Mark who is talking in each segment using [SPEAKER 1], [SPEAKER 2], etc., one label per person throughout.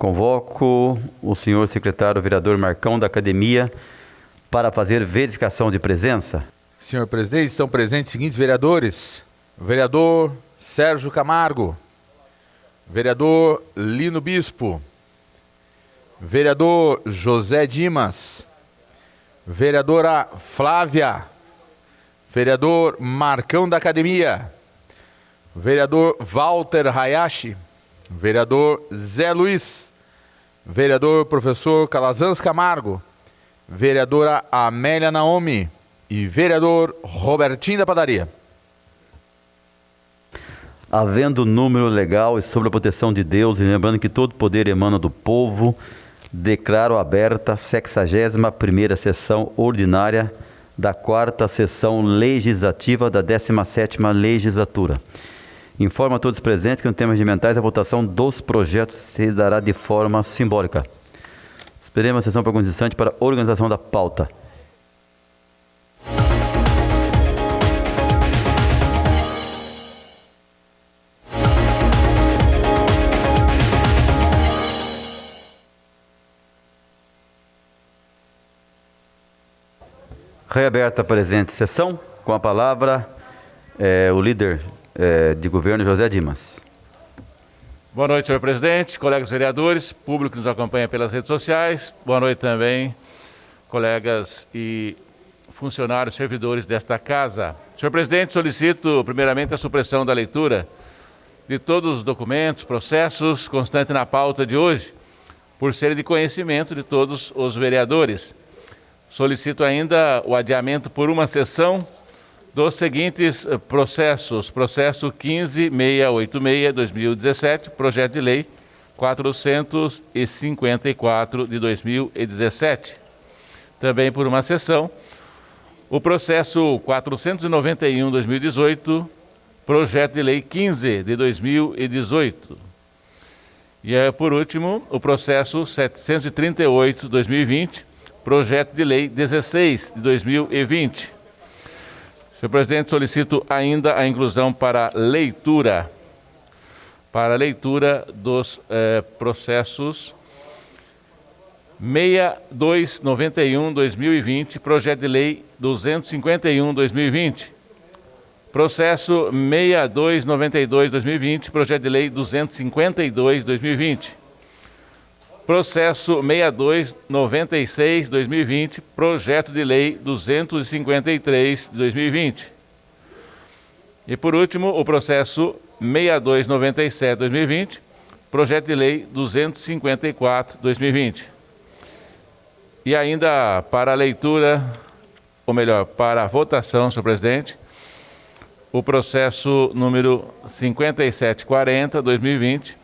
[SPEAKER 1] Convoco o senhor secretário vereador Marcão da Academia para fazer verificação de presença.
[SPEAKER 2] Senhor presidente, estão presentes os seguintes vereadores: vereador Sérgio Camargo, vereador Lino Bispo, vereador José Dimas, vereadora Flávia, vereador Marcão da Academia, vereador Walter Hayashi, vereador Zé Luiz, vereador professor Calazans Camargo, vereadora Amélia Naomi e vereador Robertinho da Padaria.
[SPEAKER 1] Havendo número legal e sob a proteção de Deus, e lembrando que todo poder emana do povo, declaro aberta a 61ª sessão ordinária da 4ª sessão legislativa da 17ª legislatura. Informo a todos presentes que no tema regimentais a votação dos projetos se dará de forma simbólica. Esperemos a sessão por alguns instantes para a organização da pauta. Reaberta a presente sessão, com a palavra o líder de governo, José Dimas.
[SPEAKER 3] Boa noite, senhor presidente, colegas vereadores, público que nos acompanha pelas redes sociais. Boa noite também, colegas e funcionários, servidores desta casa. Senhor presidente, solicito primeiramente a supressão da leitura de todos os documentos, processos constantes na pauta de hoje, por serem de conhecimento de todos os vereadores. Solicito ainda o adiamento por uma sessão dos seguintes processos: processo 15686-2017, projeto de lei 454 de 2017. Também por uma sessão, o processo 491-2018, projeto de lei 15 de 2018. E por último, o processo 738-2020, projeto de lei 16 de 2020. Senhor presidente, solicito ainda a inclusão para leitura dos processos 6291-2020, projeto de lei 251-2020, processo 6292-2020, projeto de lei 252-2020, processo 6296-2020, projeto de lei 253-2020. E por último, o processo 6297-2020, projeto de lei 254-2020. E ainda para a leitura, ou melhor, para a votação, senhor presidente, o processo número 5740-2020,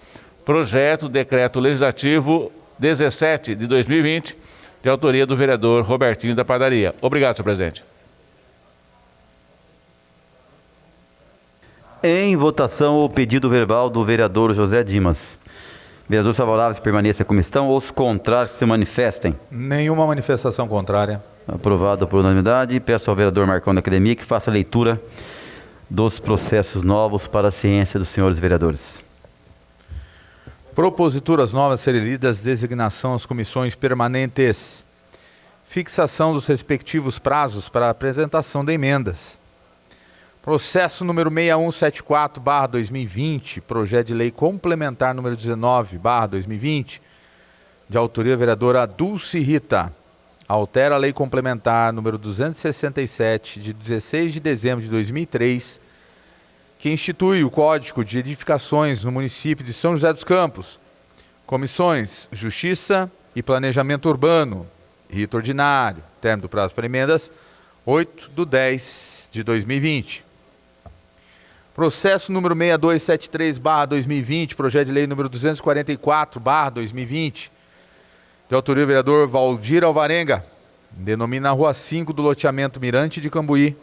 [SPEAKER 3] projeto decreto legislativo 17 de 2020, de autoria do vereador Robertinho da Padaria. Obrigado, senhor presidente.
[SPEAKER 1] Em votação, o pedido verbal do vereador José Dimas. Vereadores favoráveis permaneçam como estão, os contrários se manifestem.
[SPEAKER 2] Nenhuma manifestação contrária.
[SPEAKER 1] Aprovado por unanimidade. Peço ao vereador Marcão da Academia que faça a leitura dos processos novos para a ciência dos senhores vereadores.
[SPEAKER 2] Proposituras novas a serem lidas, designação às comissões permanentes, fixação dos respectivos prazos para a apresentação de emendas. Processo número 6174/2020, projeto de lei complementar número 19/2020, de autoria da vereadora Dulce Rita, altera a lei complementar número 267, de 16 de dezembro de 2003, que institui o Código de Edificações no município de São José dos Campos. Comissões Justiça e Planejamento Urbano, rito ordinário, término do prazo para emendas, 8/10/2020. Processo número 6273/2020, projeto de lei número 244/2020, de autoria do vereador Valdir Alvarenga, denomina a Rua 5 do loteamento Mirante de Cambuí,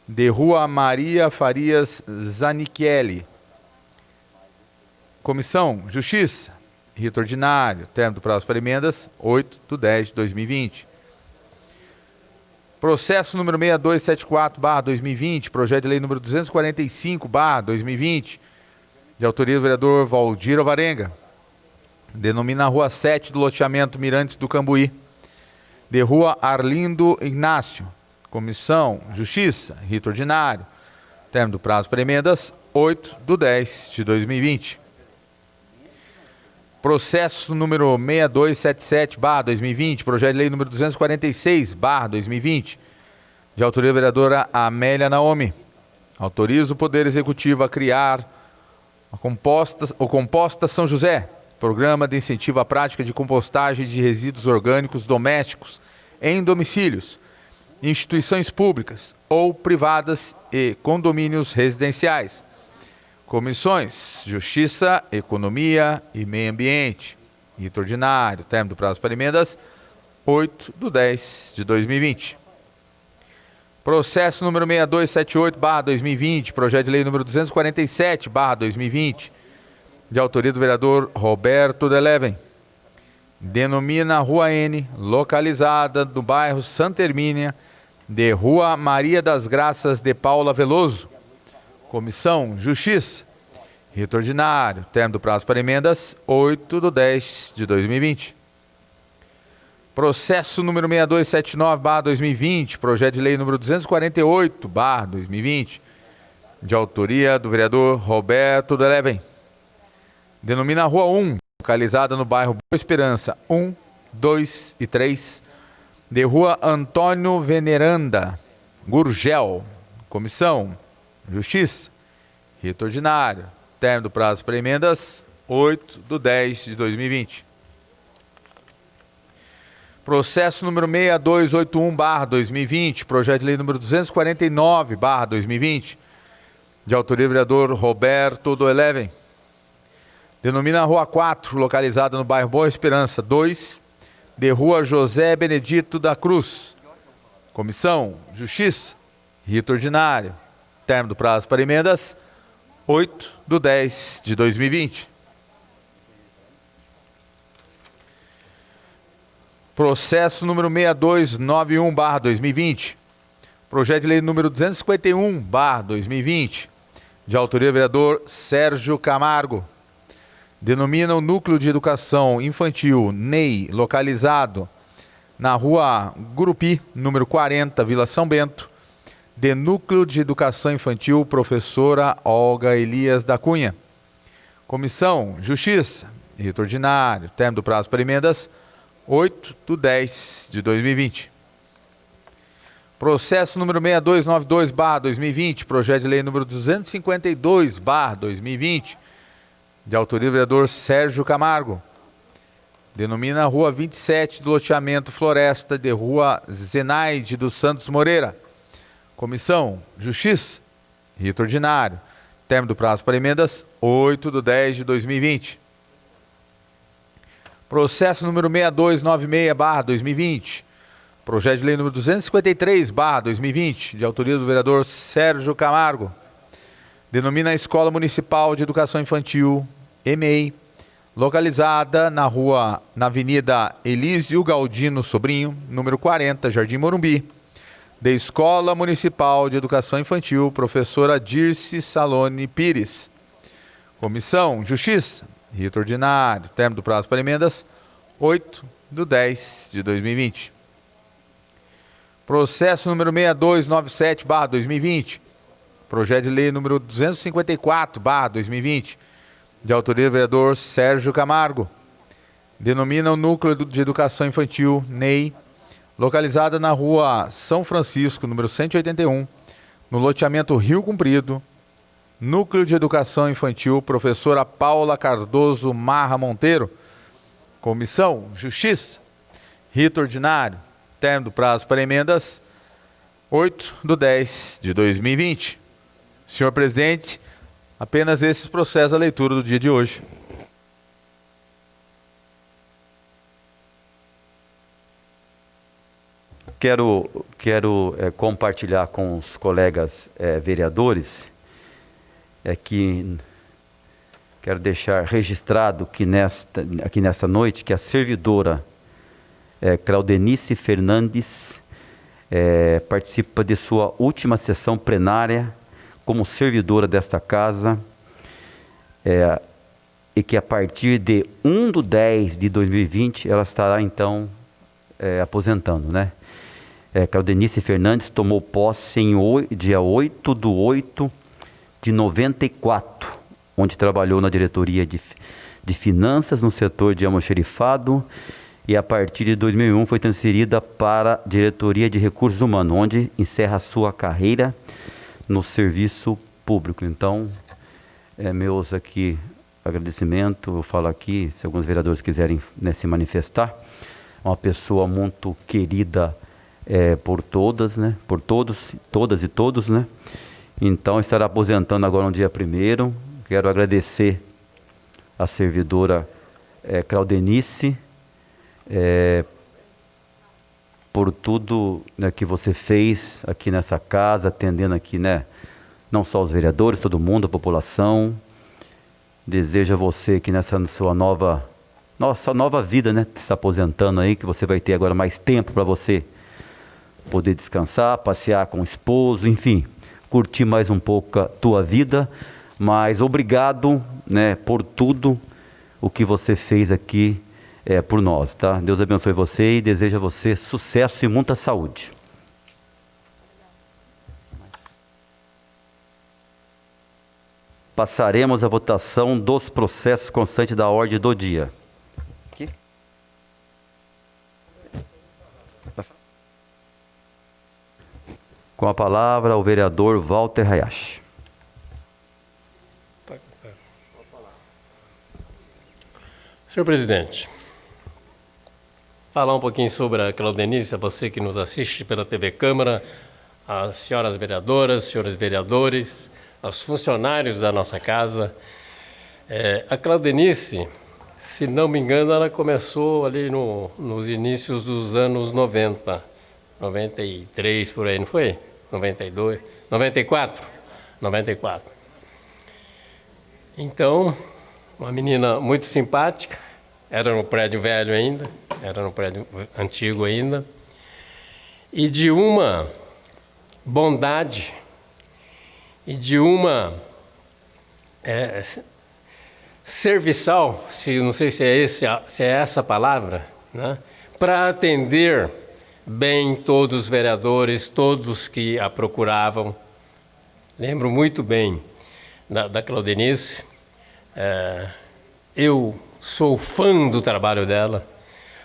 [SPEAKER 2] de Rua Maria Farias Zanichelli. Comissão Justiça, rito ordinário, término do prazo para emendas, 8/10/2020. Processo número 6274/2020, projeto de lei número 245/2020, de autoria do vereador Valdir Alvarenga, denomina a Rua 7 do loteamento Mirantes do Cambuí, de Rua Arlindo Ignácio. Comissão Justiça, rito ordinário. Término do prazo para emendas, 8/10/2020. Processo número 6277/2020, projeto de lei número 246/2020, de autoria da vereadora Amélia Naomi. Autoriza o Poder Executivo a criar o Composta São José, programa de incentivo à prática de compostagem de resíduos orgânicos domésticos em domicílios, instituições públicas ou privadas e condomínios residenciais. Comissões Justiça, Economia e Meio Ambiente. Rito ordinário. Término do prazo para emendas, 8/10/2020. Processo número 6278/2020, projeto de lei número 247/2020, de autoria do vereador Roberto Deleven. Denomina a Rua N, localizada no bairro Santa Hermínia, de Rua Maria das Graças de Paula Veloso. Comissão Justiça, rito ordinário. Término do prazo para emendas, 8/10/2020. Processo número 6279/2020, projeto de lei número 248/2020, de autoria do vereador Roberto Deleven. Denomina a Rua 1, localizada no bairro Boa Esperança, 1, 2 e 3, de Rua Antônio Veneranda, Gurgel. Comissão Justiça, rito ordinário. Término do prazo para emendas, 8/10/2020. Processo número 6281/2020, projeto de lei número 249/2020, de autoria do vereador Roberto Deleven. Denomina a Rua 4, localizada no bairro Boa Esperança, 2, de Rua José Benedito da Cruz. Comissão Justiça, rito ordinário. Término do prazo para emendas, 8/10/2020. Processo número 6291/2020, projeto de lei número 251/2020, de autoria do vereador Sérgio Camargo. Denomina o Núcleo de Educação Infantil NEI, localizado na Rua Gurupi, número 40, Vila São Bento, de Núcleo de Educação Infantil Professora Olga Elias da Cunha. Comissão Justiça, rito ordinário. Término do prazo para emendas, 8/10/2020. Processo número 6292/2020, projeto de lei número 252/2020, de autoria do vereador Sérgio Camargo. Denomina a Rua 27 do loteamento Floresta, de Rua Zenaide dos Santos Moreira. Comissão Justiça, rito ordinário. Término do prazo para emendas, 8/10/2020. Processo número 6296/2020, projeto de lei número 253/2020, de autoria do vereador Sérgio Camargo. Denomina a Escola Municipal de Educação Infantil, EMEI, localizada na Avenida Elísio Galdino Sobrinho, número 40, Jardim Morumbi, de Escola Municipal de Educação Infantil, professora Dirce Salone Pires. Comissão Justiça, rito ordinário. Término do prazo para emendas, 8/10/2020. Processo número 6297/2020, projeto de lei número 254/2020, de autoria do vereador Sérgio Camargo. Denomina o Núcleo de Educação Infantil NEI, localizada na Rua São Francisco, número 181, no loteamento Rio Comprido, Núcleo de Educação Infantil Professora Paula Cardoso Marra Monteiro. Comissão Justiça, rito ordinário. Término do prazo para emendas, 8/10/2020. Senhor presidente, apenas esses processos a leitura do dia de hoje.
[SPEAKER 1] Quero compartilhar com os colegas vereadores que quero deixar registrado que aqui nesta noite que a servidora Claudenice Fernandes participa de sua última sessão plenária como servidora desta casa. e que a partir de 1/10/2020 ela estará então aposentando, né? Claudenice Fernandes tomou posse em dia 8/8/94, onde trabalhou na diretoria de finanças no setor de almoxerifado, e a partir de 2001 foi transferida para a diretoria de recursos humanos, onde encerra a sua carreira no serviço público. Então, meus aqui agradecimento, eu falo aqui, se alguns vereadores quiserem, né, se manifestar, uma pessoa muito querida por todas, né, por todos, todas e todos, né. Então, estará aposentando agora no dia 1º. Quero agradecer a servidora Claudenice, por tudo, né, que você fez aqui nessa casa, atendendo aqui, né, não só os vereadores, todo mundo, a população. Desejo a você que nessa sua nova vida, né, se aposentando aí, que você vai ter agora mais tempo para você poder descansar, passear com o esposo, enfim, curtir mais um pouco a tua vida. Mas obrigado, né, por tudo o que você fez aqui por nós, tá? Deus abençoe você e deseja a você sucesso e muita saúde. Passaremos a votação dos processos constantes da ordem do dia. Aqui. Com a palavra o vereador Walter Hayashi.
[SPEAKER 4] Senhor presidente, falar um pouquinho sobre a Claudenice, a você que nos assiste pela TV Câmara, as senhoras vereadoras, senhores vereadores, aos funcionários da nossa casa. A Claudenice, se não me engano, ela começou ali nos inícios dos anos 90, 93 por aí, não foi? 92, 94? 94. Então, uma menina muito simpática, era no prédio velho ainda, era no prédio antigo ainda, e de uma bondade e de uma serviçal, não sei se é essa a palavra, né, para atender bem todos os vereadores, todos que a procuravam. Lembro muito bem da Claudenice. Eu sou fã do trabalho dela.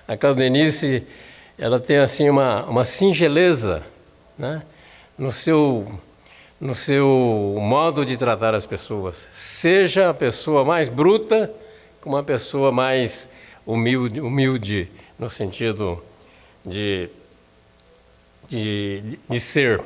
[SPEAKER 4] A Claudenice, ela tem assim uma singeleza, né, no seu modo de tratar as pessoas. Seja a pessoa mais bruta, como a pessoa mais humilde no sentido de ser.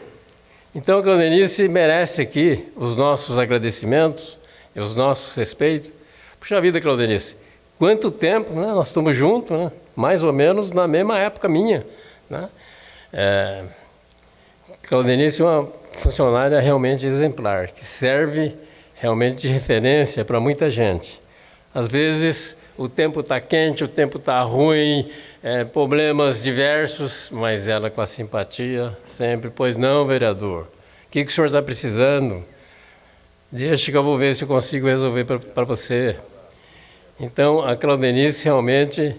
[SPEAKER 4] Então a Claudenice merece aqui os nossos agradecimentos e os nossos respeitos. Puxa vida, Claudenice, quanto tempo, né? Nós estamos juntos, né? Mais ou menos na mesma época minha, né? Claudenice é uma funcionária realmente exemplar, que serve realmente de referência para muita gente. Às vezes o tempo está quente, o tempo está ruim, problemas diversos, mas ela com a simpatia sempre, pois não, vereador, o que o senhor está precisando? Deixa que eu vou ver se eu consigo resolver para você. Então, a Claudenice realmente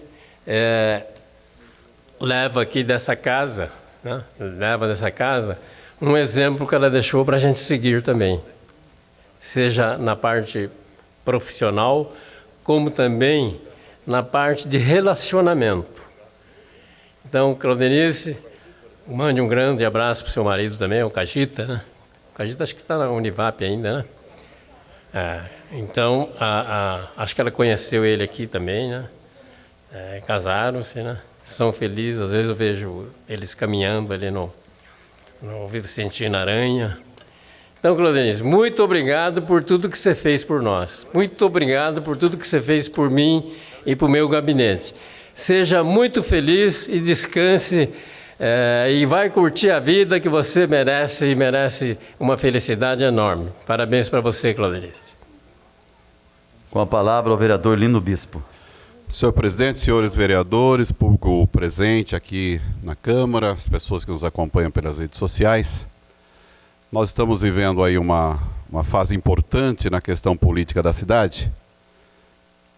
[SPEAKER 4] leva aqui dessa casa, né? Leva dessa casa um exemplo que ela deixou para a gente seguir também, seja na parte profissional, como também na parte de relacionamento. Então, Claudenice, mande um grande abraço para o seu marido também, o Cajita, né? O Cajita acho que está na Univap ainda, né? Então, acho que ela conheceu ele aqui também, né? Casaram-se, né? São felizes, às vezes eu vejo eles caminhando ali no Vicentino Aranha. Então, Claudenice, muito obrigado por tudo que você fez por nós. Muito obrigado por tudo que você fez por mim e para o meu gabinete. Seja muito feliz e descanse e vai curtir a vida que você merece, e merece uma felicidade enorme. Parabéns para você, Claudenice.
[SPEAKER 1] Com a palavra o vereador Lino Bispo.
[SPEAKER 5] Senhor presidente, senhores vereadores, público presente aqui na Câmara, as pessoas que nos acompanham pelas redes sociais, nós estamos vivendo aí uma fase importante na questão política da cidade.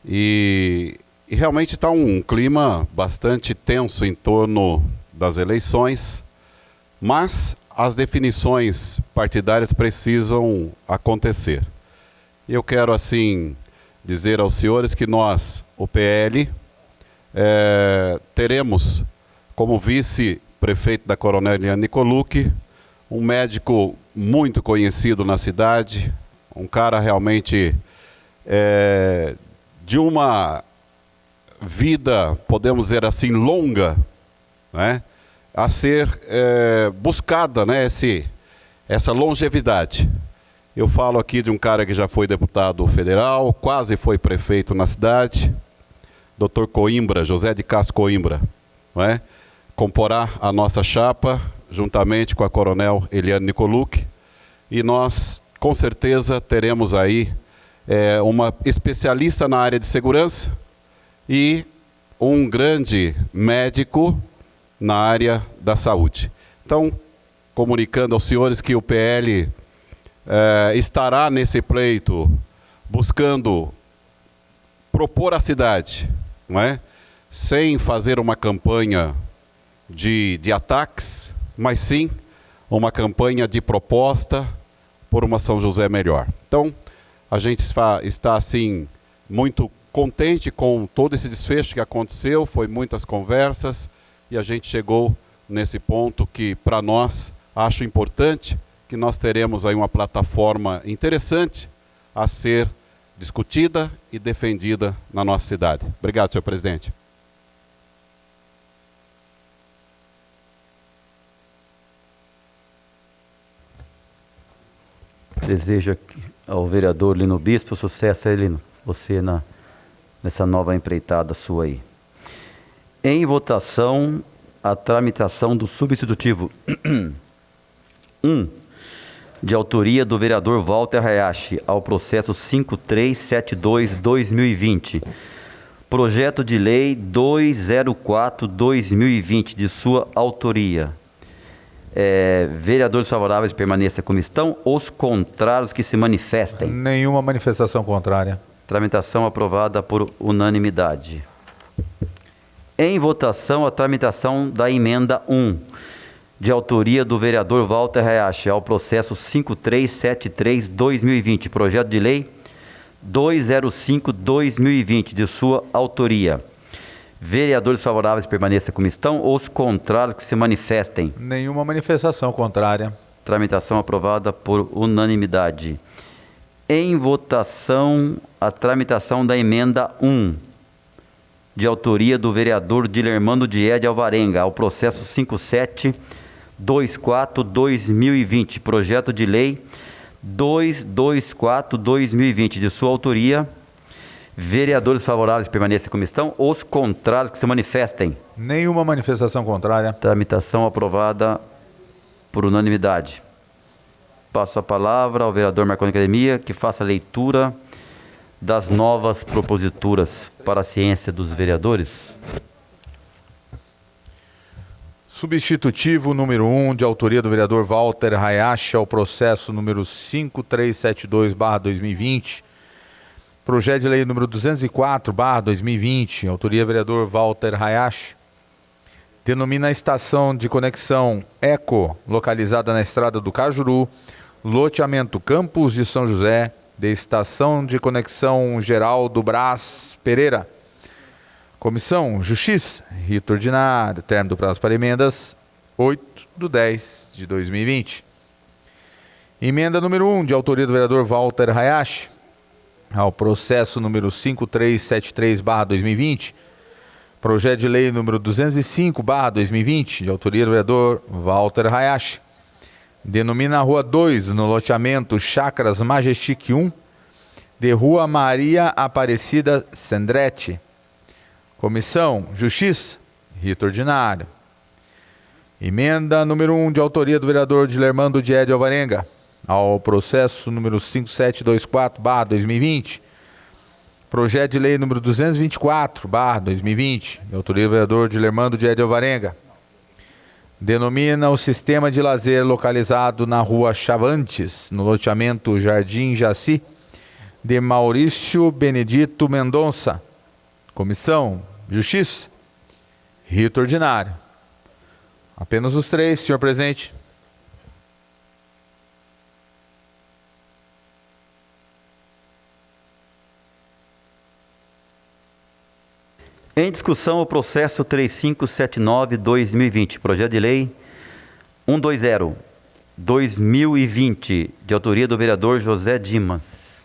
[SPEAKER 5] E realmente está um clima bastante tenso em torno das eleições, mas as definições partidárias precisam acontecer. Eu quero, assim, dizer aos senhores que nós, o PL, teremos como vice-prefeito da Coronel Eliane Nicolucci um médico muito conhecido na cidade, um cara realmente de uma vida, podemos dizer assim, longa, né, a ser buscada, né, essa longevidade. Eu falo aqui de um cara que já foi deputado federal, quase foi prefeito na cidade, Dr. Coimbra, José de Castro Coimbra, não é? Comporá a nossa chapa, juntamente com a Coronel Eliane Nicolucci, e nós, com certeza, teremos aí uma especialista na área de segurança e um grande médico na área da saúde. Então, comunicando aos senhores que o PL estará nesse pleito buscando propor à cidade, não é? Sem fazer uma campanha de ataques, mas sim uma campanha de proposta por uma São José melhor. Então, a gente está assim muito contente com todo esse desfecho que aconteceu, foi muitas conversas e a gente chegou nesse ponto que, para nós, acho importante, que nós teremos aí uma plataforma interessante a ser discutida e defendida na nossa cidade. Obrigado, senhor presidente.
[SPEAKER 1] Desejo ao vereador Lino Bispo sucesso aí, Lino, você nessa nova empreitada sua aí. Em votação, a tramitação do substitutivo 1, de autoria do vereador Walter Hayashi, ao processo 5372/2020. Projeto de lei 204/2020, de sua autoria. Vereadores favoráveis permaneçam como estão, os contrários que se manifestem.
[SPEAKER 2] Nenhuma manifestação contrária.
[SPEAKER 1] Tramitação aprovada por unanimidade. Em votação, a tramitação da emenda 1, de autoria do vereador Walter Hayashi, ao processo 5373/2020, projeto de lei 205/2020, de sua autoria. Vereadores favoráveis permaneçam como estão, os contrários que se manifestem.
[SPEAKER 2] Nenhuma manifestação contrária.
[SPEAKER 1] Tramitação aprovada por unanimidade. Em votação, a tramitação da emenda 1, de autoria do vereador Dilermando Dié de Alvarenga, ao processo 5724/2020, projeto de lei 224/2020, de sua autoria. Vereadores favoráveis permaneçam como estão, os contrários que se manifestem.
[SPEAKER 2] Nenhuma manifestação contrária.
[SPEAKER 1] Tramitação aprovada por unanimidade. Passo a palavra ao vereador Marconi Academia, que faça a leitura das novas proposituras para a ciência dos vereadores.
[SPEAKER 2] Substitutivo número 1, de autoria do vereador Walter Hayashi, ao processo número 5372/2020. Projeto de lei número 204/2020, autoria vereador Walter Hayashi. Denomina a estação de conexão Eco, localizada na estrada do Cajuru, loteamento Campos de São José, de estação de conexão geral do Brás Pereira. Comissão Justiça, rito ordinário, termo do prazo para emendas, 8/10/2020. Emenda número 1, de autoria do vereador Walter Hayashi, ao processo número 5373/2020, projeto de lei número 205/2020, de autoria do vereador Walter Hayashi. Denomina a Rua 2, no loteamento Chácaras Majestic 1, de Rua Maria Aparecida Sendrete. Comissão Justiça, rito ordinário. Emenda número 1, de autoria do vereador Dilermando Dié de Alvarenga, ao processo número 5724/2020, projeto de lei número 224/2020, de autoria do vereador Dilermando Dié de Alvarenga. Denomina o sistema de lazer localizado na Rua Chavantes, no loteamento Jardim Jaci, de Maurício Benedito Mendonça. Comissão, Justiça, rito ordinário. Apenas os três, senhor presidente.
[SPEAKER 1] Em discussão, o processo 3579-2020, projeto de lei 120-2020, de autoria do vereador José Dimas.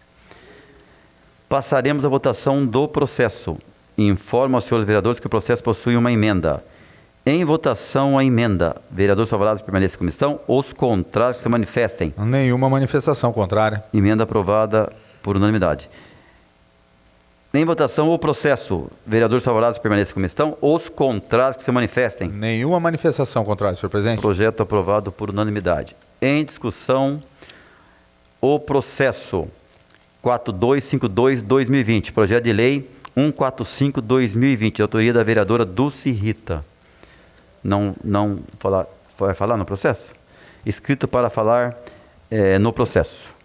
[SPEAKER 1] Passaremos à votação do processo. Informo aos senhores vereadores que o processo possui uma emenda. Em votação a emenda. Vereadores favoráveis permaneçam em comissão. Os contrários se manifestem.
[SPEAKER 2] Nenhuma manifestação contrária.
[SPEAKER 1] Emenda aprovada por unanimidade. Em votação o processo. Vereadores favoráveis permaneçam em comissão. Os contrários que se manifestem.
[SPEAKER 2] Nenhuma manifestação contrária, senhor presidente.
[SPEAKER 1] Projeto aprovado por unanimidade. Em discussão o processo 4252-2020. Projeto de lei 145-2020. De autoria da vereadora Dulce Rita. Vai falar no processo? Escrito para falar no processo.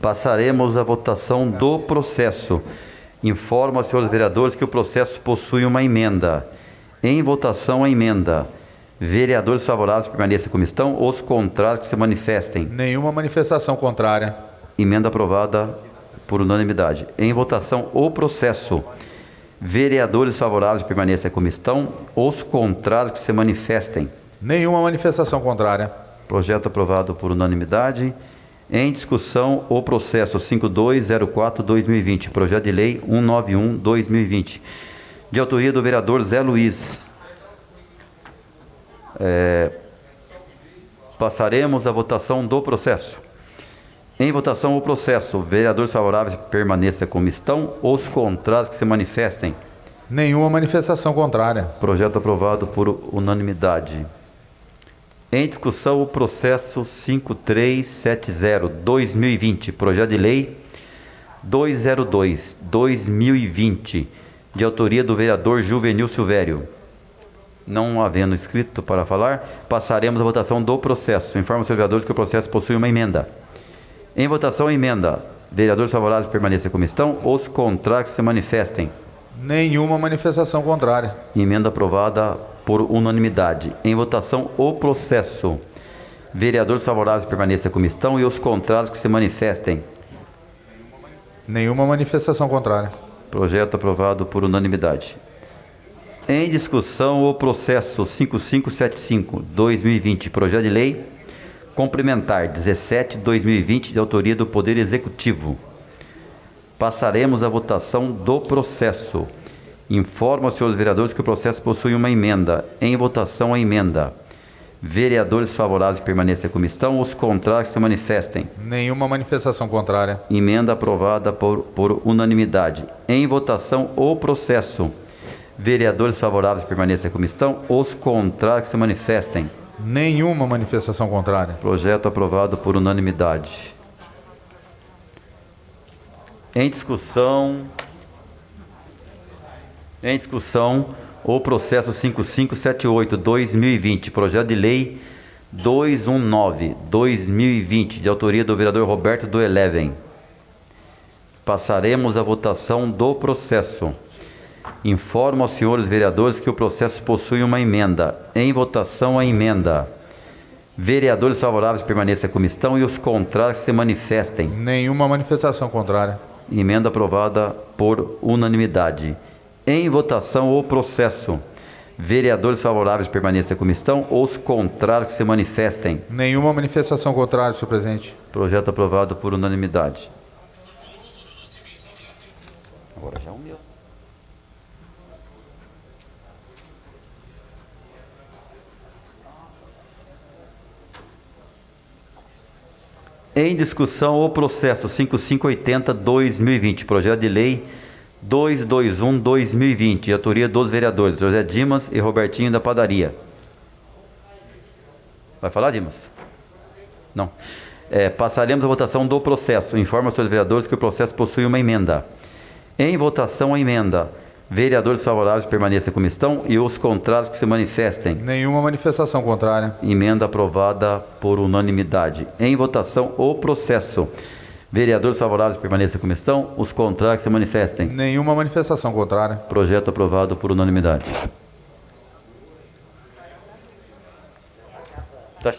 [SPEAKER 1] Passaremos à votação do processo. Informo aos senhores vereadores que o processo possui uma emenda. Em votação a emenda. Vereadores favoráveis permaneçam em comissão. Os contrários que se manifestem.
[SPEAKER 2] Nenhuma manifestação contrária.
[SPEAKER 1] Emenda aprovada por unanimidade. Em votação o processo. Vereadores favoráveis permaneçam em comissão. Os contrários que se manifestem.
[SPEAKER 2] Nenhuma manifestação contrária.
[SPEAKER 1] Projeto aprovado por unanimidade. Em discussão, o processo 5204-2020, projeto de lei 191-2020, de autoria do vereador Zé Luiz. Passaremos à votação do processo. Em votação, o processo. Vereadores favoráveis permaneçam como estão. Os contrários que se manifestem.
[SPEAKER 2] Nenhuma manifestação contrária.
[SPEAKER 1] Projeto aprovado por unanimidade. Em discussão, o processo 5370-2020, projeto de lei 202-2020, de autoria do vereador Juvenil Silvério. Não havendo inscrito para falar, passaremos à votação do processo. Informo aos vereadores que o processo possui uma emenda. Em votação, a emenda. Vereadores favoráveis permaneçam como estão. Os contrários que se manifestem.
[SPEAKER 2] Nenhuma manifestação contrária.
[SPEAKER 1] Emenda aprovada por unanimidade. Em votação, o processo. Vereadores favoráveis permaneçam como estão e os contrários que se manifestem.
[SPEAKER 2] Nenhuma manifestação contrária.
[SPEAKER 1] Projeto aprovado por unanimidade. Em discussão, o processo 5575-2020, projeto de lei complementar 17-2020, de autoria do Poder Executivo. Passaremos à votação do processo. Informo aos senhores vereadores que o processo possui uma emenda. Em votação, a emenda. Vereadores favoráveis permaneçam como estão. Os contrários se manifestem.
[SPEAKER 2] Nenhuma manifestação contrária.
[SPEAKER 1] Emenda aprovada por unanimidade. Em votação, o processo. Vereadores favoráveis permaneçam como estão. Os contrários se manifestem.
[SPEAKER 2] Nenhuma manifestação contrária.
[SPEAKER 1] Projeto aprovado por unanimidade. Em discussão, o processo 5578-2020, projeto de lei 219-2020, de autoria do vereador Roberto do Eleven. Passaremos à votação do processo. Informo aos senhores vereadores que o processo possui uma emenda. Em votação, a emenda. Vereadores favoráveis permaneçam como estão e os contrários se manifestem.
[SPEAKER 2] Nenhuma manifestação contrária.
[SPEAKER 1] Emenda aprovada por unanimidade. Em votação, o processo. Vereadores favoráveis permaneçam como estão. Os contrários que se manifestem.
[SPEAKER 2] Nenhuma manifestação contrária, senhor presidente.
[SPEAKER 1] Projeto aprovado por unanimidade. Agora já é o meu. Em discussão, o processo 5580-2020, projeto de lei 221-2020, de autoria dos vereadores José Dimas e Robertinho da Padaria. Vai falar, Dimas? Não. Passaremos à votação do processo. Informa aos vereadores que o processo possui uma emenda. Em votação, a emenda. Vereadores favoráveis permaneçam como estão e os contrários que se manifestem.
[SPEAKER 2] Nenhuma manifestação contrária.
[SPEAKER 1] Emenda aprovada por unanimidade. Em votação, o processo. Vereadores favoráveis permaneçam como estão, os contrários que se manifestem.
[SPEAKER 2] Nenhuma manifestação contrária.
[SPEAKER 1] Projeto aprovado por unanimidade. Tá.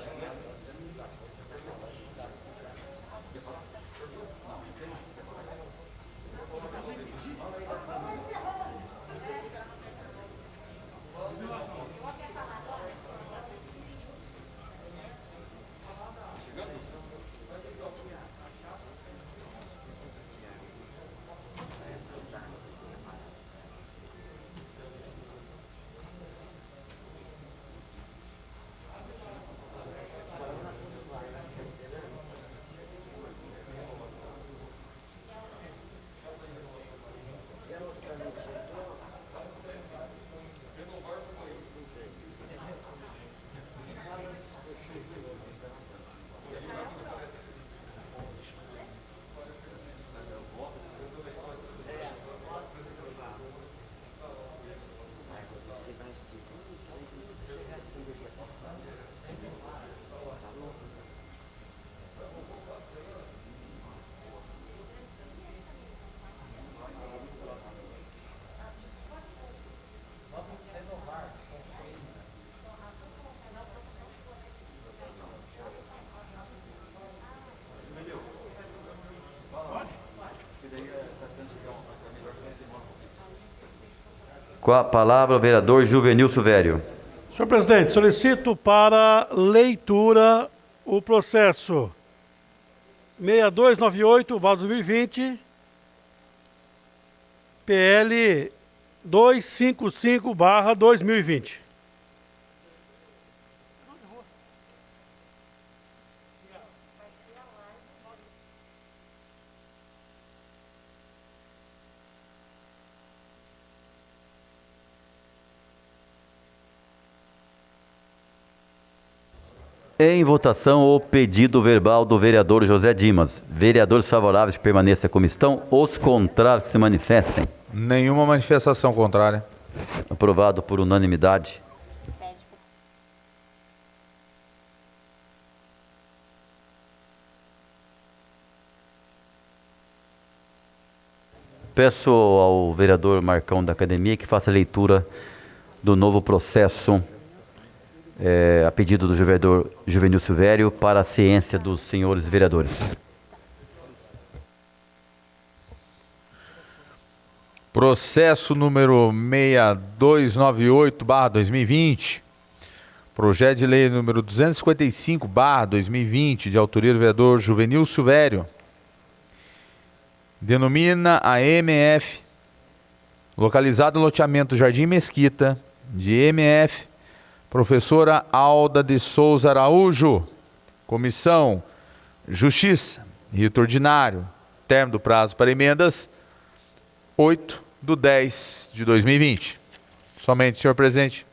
[SPEAKER 1] Com a palavra, o vereador Juvenil Silvério.
[SPEAKER 6] Senhor presidente, solicito para leitura o processo 6298/2020, PL 255/2020.
[SPEAKER 1] Em votação, o pedido verbal do vereador José Dimas. Vereadores favoráveis, permaneçam como estão. Os contrários, se manifestem.
[SPEAKER 2] Nenhuma manifestação contrária.
[SPEAKER 1] Aprovado por unanimidade. Peço ao vereador Marcão da Academia que faça a leitura do novo processo a pedido do vereador Juvenil Silvério para a ciência dos senhores vereadores.
[SPEAKER 2] Processo número 6298/2020. Projeto de lei número 255/2020, de autoria do vereador Juvenil Silvério. Denomina a MF, localizado no loteamento Jardim Mesquita, de MF, professora Alda de Souza Araújo. Comissão Justiça, rito ordinário, termo do prazo para emendas, 8/10/2020. Somente, senhor presidente.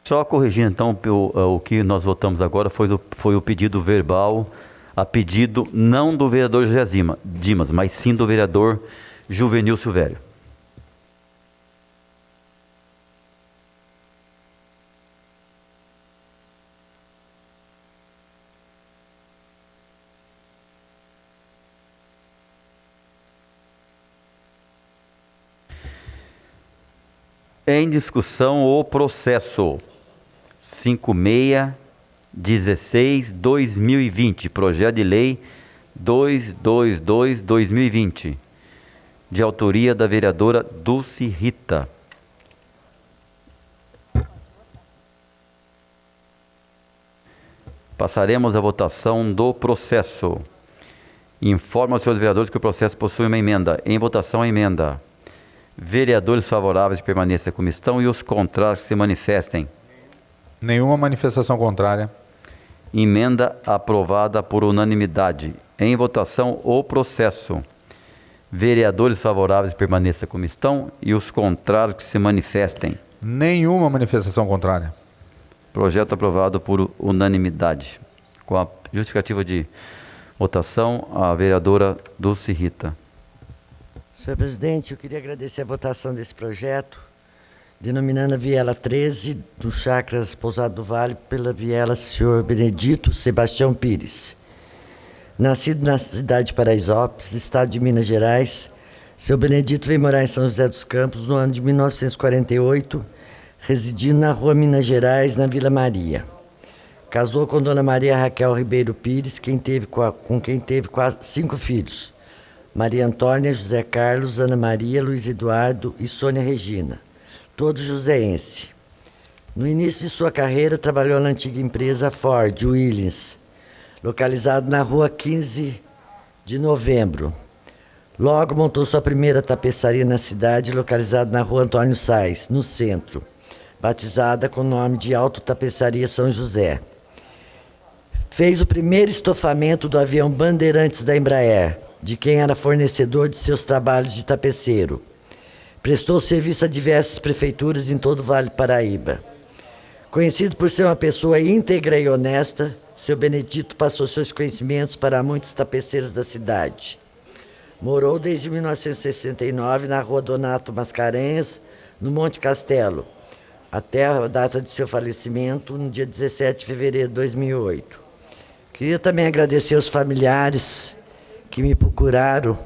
[SPEAKER 1] Só corrigir então, o que nós votamos agora foi o pedido verbal, a pedido não do vereador José Dimas, mas sim do vereador Juvenil Silvério. Em discussão o processo 5616/2020, projeto de lei 222/2020, de autoria da vereadora Dulce Rita. Passaremos à votação do processo. Informo aos senhores vereadores que o processo possui uma emenda. Em votação, a emenda. Vereadores favoráveis permaneçam como estão e os contrários se manifestem.
[SPEAKER 2] Nenhuma manifestação contrária.
[SPEAKER 1] Emenda aprovada por unanimidade. Em votação, o processo. Vereadores favoráveis permaneçam como estão e os contrários que se manifestem.
[SPEAKER 2] Nenhuma manifestação contrária.
[SPEAKER 1] Projeto aprovado por unanimidade. Com a justificativa de votação, a vereadora Dulce Rita.
[SPEAKER 7] Senhor presidente, eu queria agradecer a votação desse projeto, denominando a viela 13 do Chacras Pousado do Vale pela viela Senhor Benedito Sebastião Pires. Nascido na cidade de Paraisópolis, estado de Minas Gerais, seu Benedito veio morar em São José dos Campos no ano de 1948, residindo na rua Minas Gerais, na Vila Maria. Casou com Dona Maria Raquel Ribeiro Pires, com quem teve quase 5 filhos. Maria Antônia, José Carlos, Ana Maria, Luiz Eduardo e Sônia Regina, todos joseense. No início de sua carreira, trabalhou na antiga empresa Ford Williams, localizado na rua 15 de Novembro. Logo montou sua primeira tapeçaria na cidade, localizada na rua Antônio Sais, no centro, batizada com o nome de Auto Tapeçaria São José. Fez o primeiro estofamento do avião Bandeirantes da Embraer, de quem era fornecedor de seus trabalhos de tapeceiro. Prestou serviço a diversas prefeituras em todo o Vale do Paraíba. Conhecido por ser uma pessoa íntegra e honesta, seu Benedito passou seus conhecimentos para muitos tapeceiros da cidade. Morou desde 1969 na rua Donato Mascarenhas, no Monte Castelo, até a data de seu falecimento, no dia 17 de fevereiro de 2008. Queria também agradecer aos familiares que me procuraram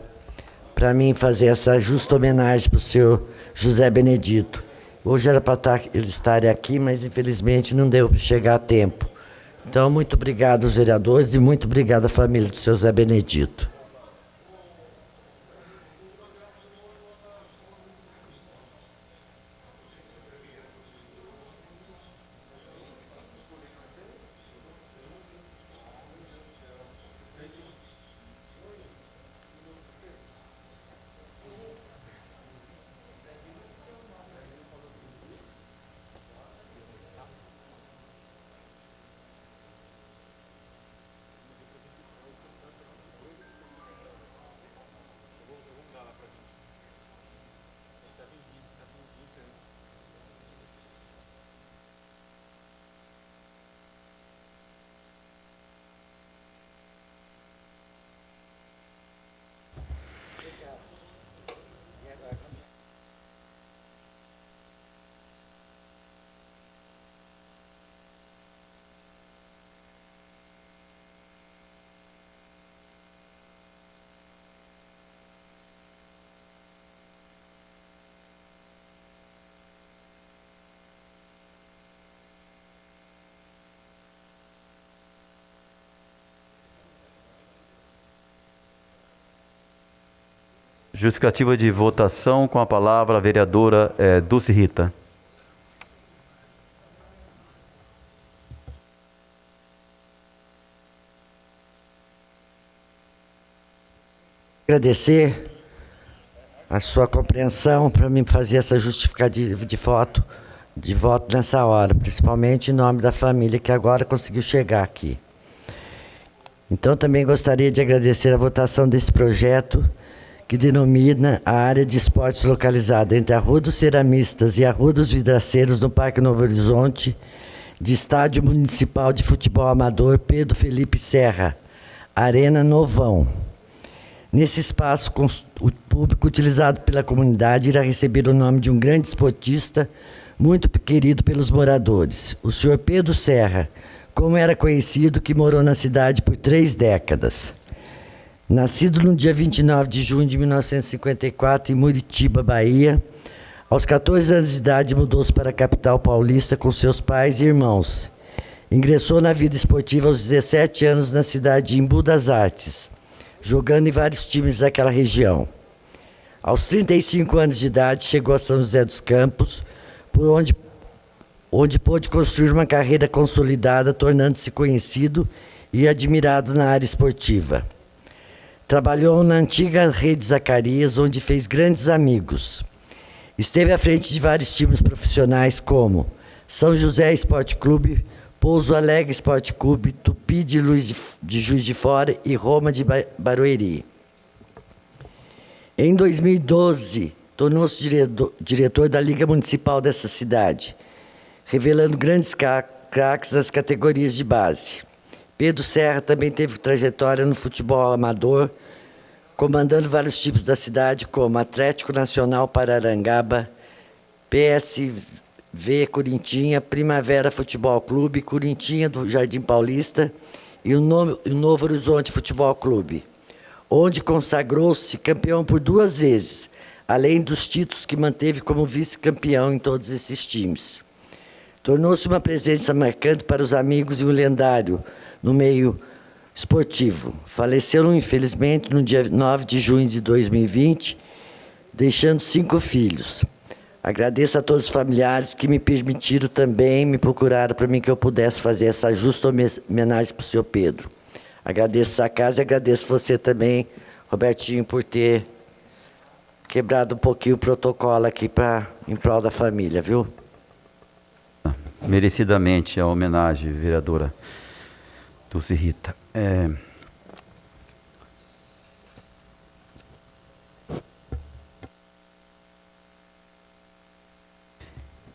[SPEAKER 7] para mim fazer essa justa homenagem para o senhor José Benedito. Hoje era para eles estarem aqui, mas infelizmente não deu para chegar a tempo. Então, muito obrigado aos vereadores e muito obrigado à família do seu Zé Benedito.
[SPEAKER 1] Justificativa de votação, com a palavra a vereadora Dulce Rita.
[SPEAKER 7] Agradecer a sua compreensão para mim fazer essa justificativa de voto nessa hora, principalmente em nome da família que agora conseguiu chegar aqui. Então, também gostaria de agradecer a votação desse projeto que denomina a área de esportes localizada entre a Rua dos Ceramistas e a Rua dos Vidraceiros, no Parque Novo Horizonte, de Estádio Municipal de Futebol Amador Pedro Felipe Serra, Arena Novão. Nesse espaço, o público utilizado pela comunidade irá receber o nome de um grande esportista muito querido pelos moradores, o senhor Pedro Serra, como era conhecido, que morou na cidade por 3 décadas. Nascido no dia 29 de junho de 1954, em Muritiba, Bahia, aos 14 anos de idade mudou-se para a capital paulista com seus pais e irmãos. Ingressou na vida esportiva aos 17 anos na cidade de Embu das Artes, jogando em vários times daquela região. Aos 35 anos de idade, chegou a São José dos Campos, por onde pôde construir uma carreira consolidada, tornando-se conhecido e admirado na área esportiva. Trabalhou na antiga Rede Zacarias, onde fez grandes amigos. Esteve à frente de vários times profissionais como São José Esporte Clube, Pouso Alegre Esporte Clube, Tupi de Juiz de Fora e Roma de Barueri. Em 2012, tornou-se diretor da Liga Municipal dessa cidade, revelando grandes craques nas categorias de base. Pedro Serra também teve trajetória no futebol amador, comandando vários times da cidade, como Atlético Nacional Pararangaba, PSV Corintinha, Primavera Futebol Clube, Corintinha do Jardim Paulista e o Novo Horizonte Futebol Clube, onde consagrou-se campeão por 2 vezes, além dos títulos que manteve como vice-campeão em todos esses times. Tornou-se uma presença marcante para os amigos e um lendário no meio esportivo. Faleceu, infelizmente, no dia 9 de junho de 2020, deixando 5 filhos. Agradeço a todos os familiares que me permitiram também, me procuraram para mim que eu pudesse fazer essa justa homenagem para o senhor Pedro. Agradeço a casa e agradeço você também, Robertinho, por ter quebrado um pouquinho o protocolo aqui em prol da família, viu?
[SPEAKER 1] Merecidamente a homenagem, vereadora Dulce Rita.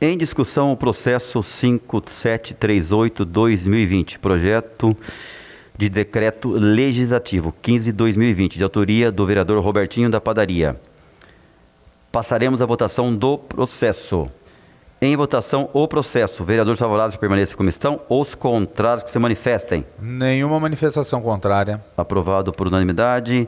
[SPEAKER 1] Em discussão o processo 5738/2020, projeto de decreto legislativo 15/2020, de autoria do vereador Robertinho da Padaria. Passaremos à votação do processo. Em votação, o processo. Vereadores favoráveis permaneçam em comissão. Os contrários que se manifestem.
[SPEAKER 2] Nenhuma manifestação contrária.
[SPEAKER 1] Aprovado por unanimidade.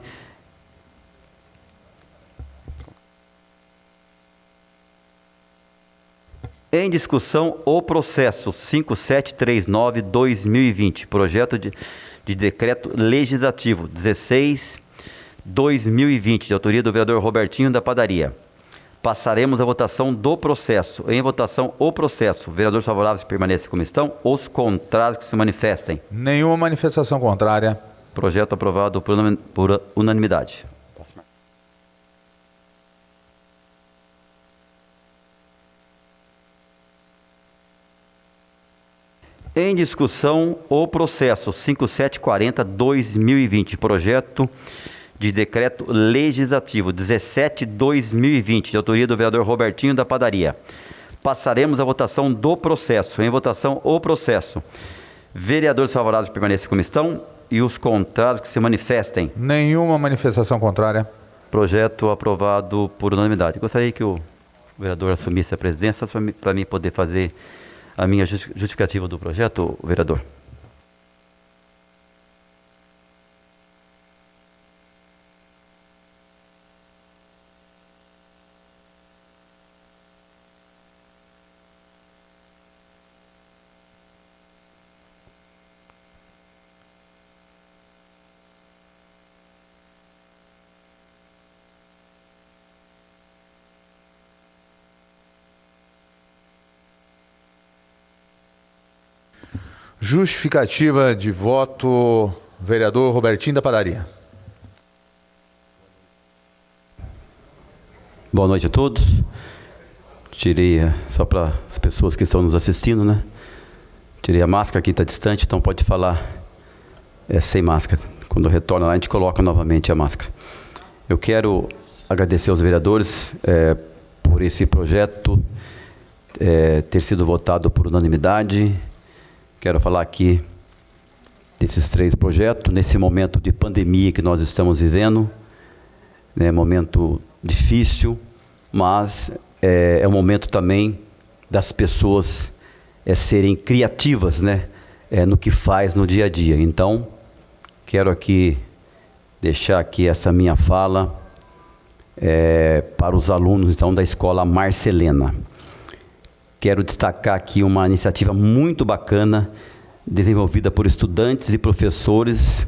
[SPEAKER 1] Em discussão, o processo 5739-2020, projeto de decreto legislativo 16/2020, de autoria do vereador Robertinho da Padaria. Passaremos a votação do processo. Em votação, o processo. Vereadores favoráveis permanecem como estão. Os contrários que se manifestem.
[SPEAKER 2] Nenhuma manifestação contrária.
[SPEAKER 1] Projeto aprovado por unanimidade. Em discussão, o processo 5740-2020, projeto de decreto legislativo 17/2020, de autoria do vereador Robertinho da Padaria. Passaremos a votação do processo. Em votação, o processo. Vereadores favoráveis permanecem como estão e os contrários que se manifestem.
[SPEAKER 2] Nenhuma manifestação contrária.
[SPEAKER 1] Projeto aprovado por unanimidade. Gostaria que o vereador assumisse a presidência para mim poder fazer a minha justificativa do projeto, vereador.
[SPEAKER 2] Justificativa de voto, vereador Robertinho da Padaria.
[SPEAKER 1] Boa noite a todos. Tirei, só para as pessoas que estão nos assistindo, né? Tirei a máscara, aqui está distante, então pode falar sem máscara. Quando retorna lá, a gente coloca novamente a máscara. Eu quero agradecer aos vereadores por esse projeto ter sido votado por unanimidade. Quero falar aqui desses 3 projetos, nesse momento de pandemia que nós estamos vivendo, né, momento difícil, mas é um momento também das pessoas serem criativas, né, no que faz no dia a dia. Então, quero aqui deixar aqui essa minha fala para os alunos então, da Escola Marcelena. Quero destacar aqui uma iniciativa muito bacana, desenvolvida por estudantes e professores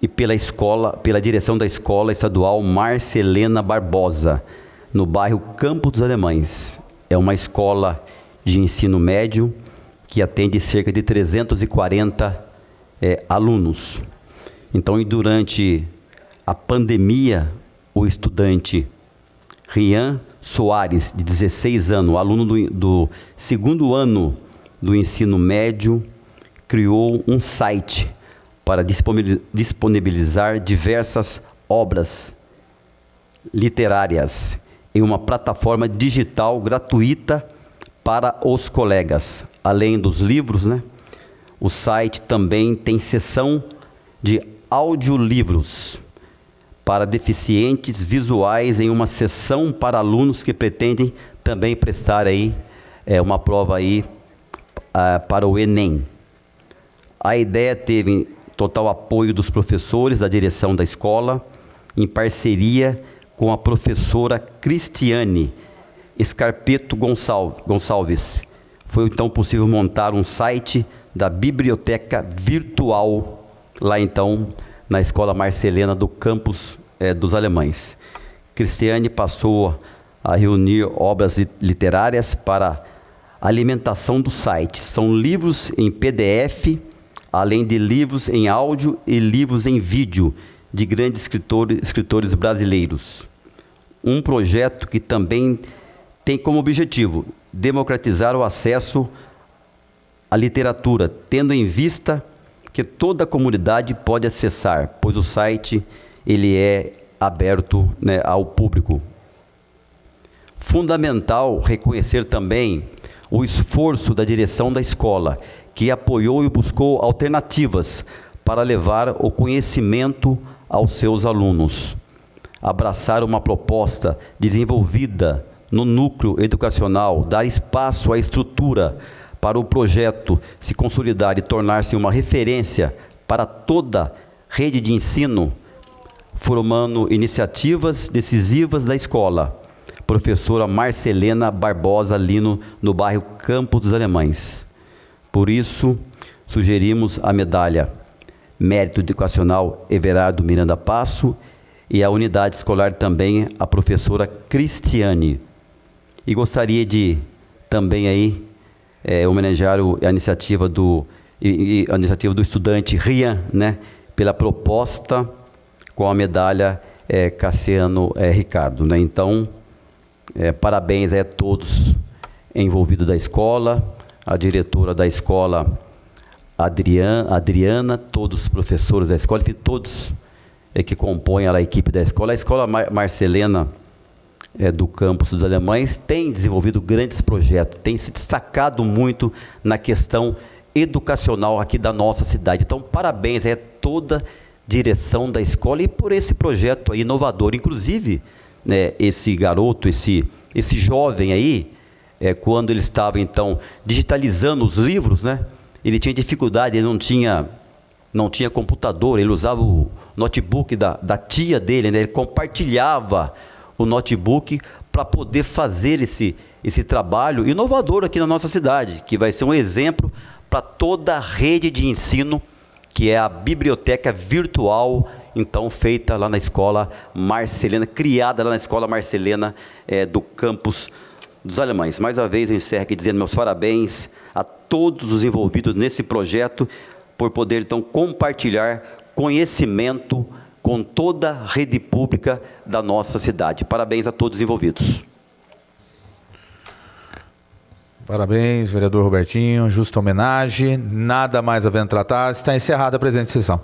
[SPEAKER 1] e pela direção da Escola Estadual Marcelena Barbosa, no bairro Campos dos Alemães. É uma escola de ensino médio que atende cerca de 340 alunos. Então, durante a pandemia, o estudante Rian Soares, de 16 anos, aluno do 2º ano do ensino médio, criou um site para disponibilizar diversas obras literárias em uma plataforma digital gratuita para os colegas. Além dos livros, né, o site também tem seção de audiolivros para deficientes visuais, em uma sessão para alunos que pretendem também prestar aí uma prova aí para o Enem. A ideia teve total apoio dos professores, da direção da escola, em parceria com a professora Cristiane Scarpeto Gonçalves. Foi então possível montar um site da biblioteca virtual, lá então na Escola Marcelena do Campos dos Alemães. Cristiane passou a reunir obras literárias para alimentação do site. São livros em PDF, além de livros em áudio e livros em vídeo de grandes escritores brasileiros. Um projeto que também tem como objetivo democratizar o acesso à literatura, tendo em vista que toda a comunidade pode acessar, pois o site ele é aberto, né, ao público. Fundamental reconhecer também o esforço da direção da escola, que apoiou e buscou alternativas para levar o conhecimento aos seus alunos. Abraçar uma proposta desenvolvida no núcleo educacional, dar espaço à estrutura para o projeto se consolidar e tornar-se uma referência para toda a rede de ensino, formando iniciativas decisivas da escola professora Marcelena Barbosa Lino, no bairro Campo dos Alemães. Por isso, sugerimos a medalha Mérito Educacional Everardo Miranda Passo e a unidade escolar também a professora Cristiane. E gostaria de também aí homenagear a iniciativa do estudante Rian, né, pela proposta com a medalha Cassiano Ricardo, né? Então, parabéns a todos envolvidos da escola, a diretora da escola Adriana, todos os professores da escola, enfim, todos que compõem a equipe da escola. A escola Marcelena do campus dos Alemães tem desenvolvido grandes projetos, tem se destacado muito na questão educacional aqui da nossa cidade. Então, parabéns a toda a direção da escola e por esse projeto aí inovador. Inclusive, né, esse garoto, esse jovem aí, quando ele estava, então, digitalizando os livros, né, ele tinha dificuldade, ele não tinha computador, ele usava o notebook da tia dele, né, ele compartilhava o notebook para poder fazer esse trabalho inovador aqui na nossa cidade, que vai ser um exemplo para toda a rede de ensino, que é a biblioteca virtual, então feita lá na escola Marcelena, criada lá na escola Marcelena do campus dos Alemães. Mais uma vez eu encerro aqui dizendo meus parabéns a todos os envolvidos nesse projeto, por poder então compartilhar conhecimento com toda a rede pública da nossa cidade. Parabéns a todos os envolvidos.
[SPEAKER 2] Parabéns, vereador Robertinho, justa homenagem, nada mais havendo tratar, está encerrada a presente sessão.